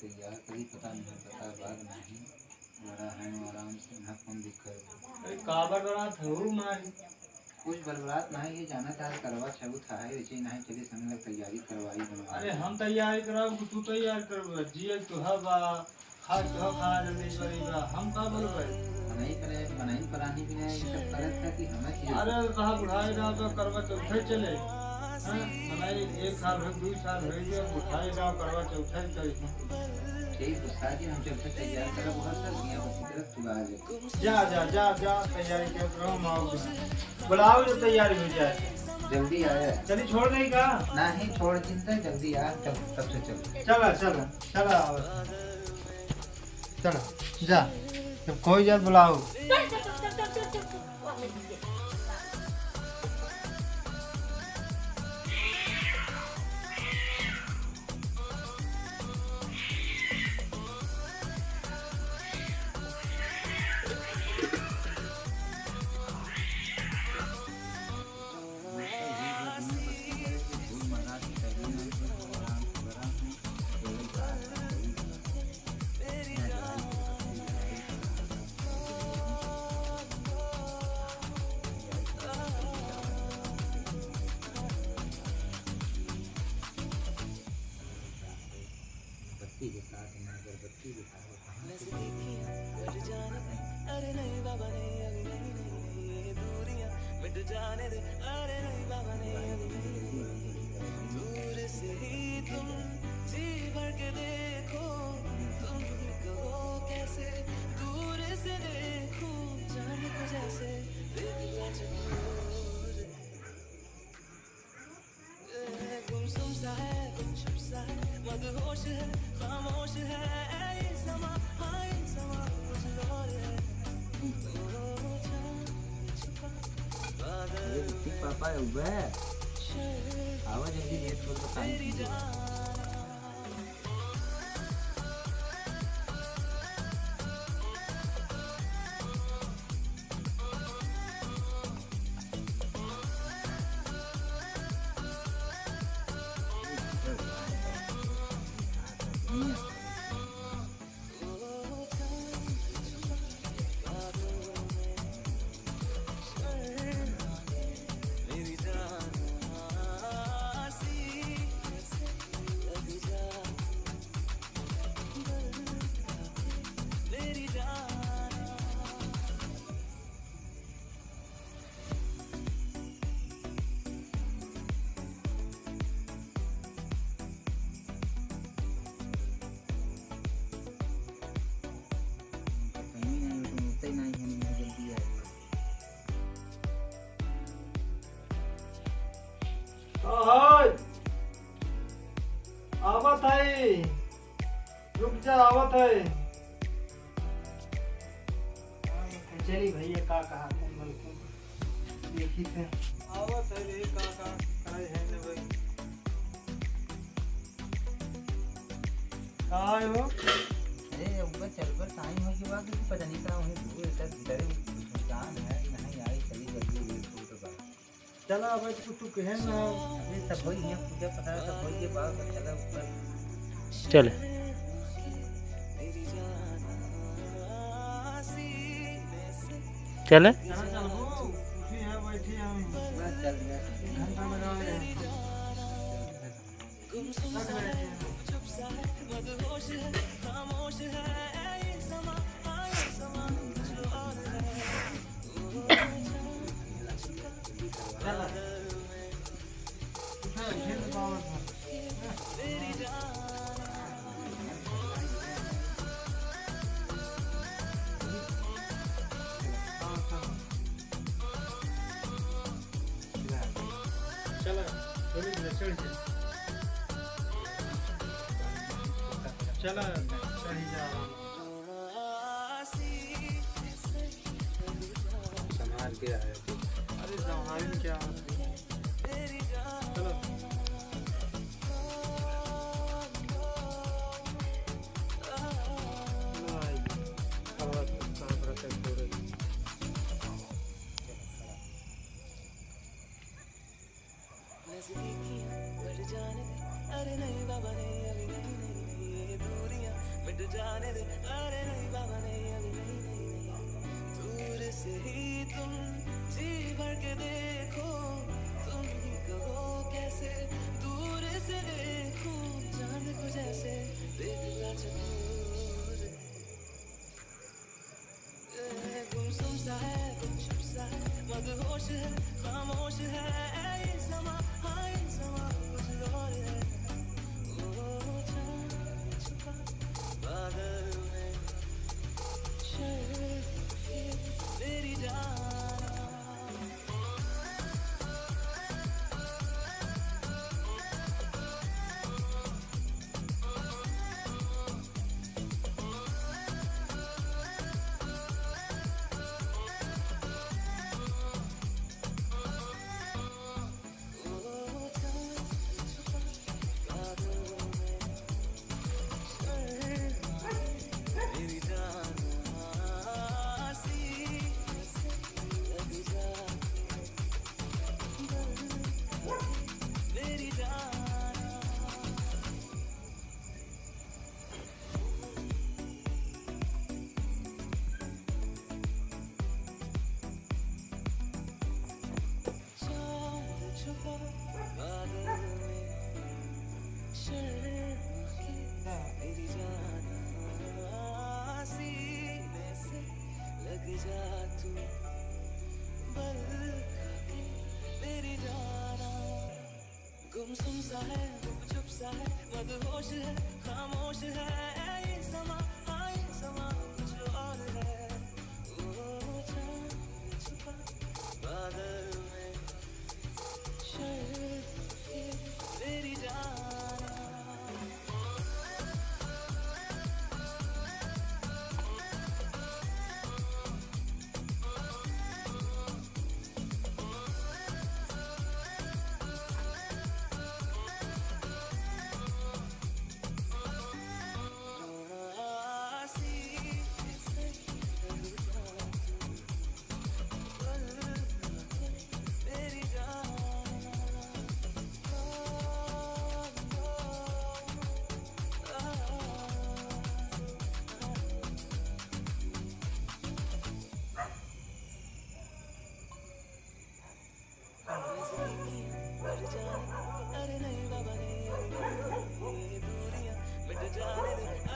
तैयार करी पता नहीं पता बात नहीं बड़ा है आराम से ना कौन दिक्कत अरे काबर बरात हो मारी कुछ बर्बाद नहीं ये जाना था करवा चौथ है वैसे नहीं चले समय लग तैयारी करवाई बनवा अरे हम तैयारी कराओ तू तैयार कर जिए तो हवा खा तो खा जल्दी करेगा हम का बोल भाई बनाई परानी भी नहीं ये सब गलत है कि हमें चीज़ अरे कहा बुढ़ाई रहा तो करवा चौथे चले हाँ बनाई 1 साल हो 2 साल हो गया बुढ़ाई रहा करवा चौथे करी ठीक गुस्सा की हम जब से तैयार करा बहुत सब दुनिया बची तरफ तू आ जाए जा जा जा जा तैयारी कर रहा हूँ आओ बुलाओ जो तैयारी हो जाए जल्दी आया चलिए छोड़ नहीं का नहीं छोड़ चिंता जल्दी आ तब से चल चला चला चला चला जा जब कोई जात बुलाओ बत्ती के साथ में अगरबत्ती के साथ अरे नहीं बाबा नहीं अभी नहीं ये दूरियां मिट जाने दे अरे नहीं बाबा नहीं अभी नहीं दूर से ही तुम जी भर के देखो तुम भी कहो कैसे दूर से देखो जाने को जैसे देखता चकोर गुमसुम सा है गुमसुम सा है मदहोश है खामोश है ये समा हाँ ये समा कुछ और है पापा आवाज जल्दी लेट हो तो टाइम आवत है रुक जा आवत है चली भैया का कहा देखी थे आवत है रे का करे है ने भाई का हो अरे ऊपर चल पर टाइम हो के बाद पता नहीं कहां है वो इधर इधर जान है नहीं आई चली जल्दी तो चला भाई तू कहे ना ये सब वही है मुझे पता है सब वही के बाद चला ऊपर चल चले उठी है बैठी हम चल गया घंटा लगा ले चला चढ़ी जा संभाल के आया अरे संभाल क्या चलो अरे नहीं बाबा नहीं अभी नहीं ये दूरियां मिट जाने दे, अरे नहीं बाबा नहीं अभी नहीं नहीं नहीं, दूर से ही तुम जी भर के देखो, तुम ही कहो कैसे दूर से देखो, चांद को जैसे देखता चकोर, गुमसुम सा है गुमसुम सा है, मदहोश है खामोश है, ये समा हाँ ये समा कुछ और है, ओ चांद छुपा बादल में, शर्फ़ी मेरी जान। गुमसुम सा है, चुप सा है, मदहोश है, खामोश है।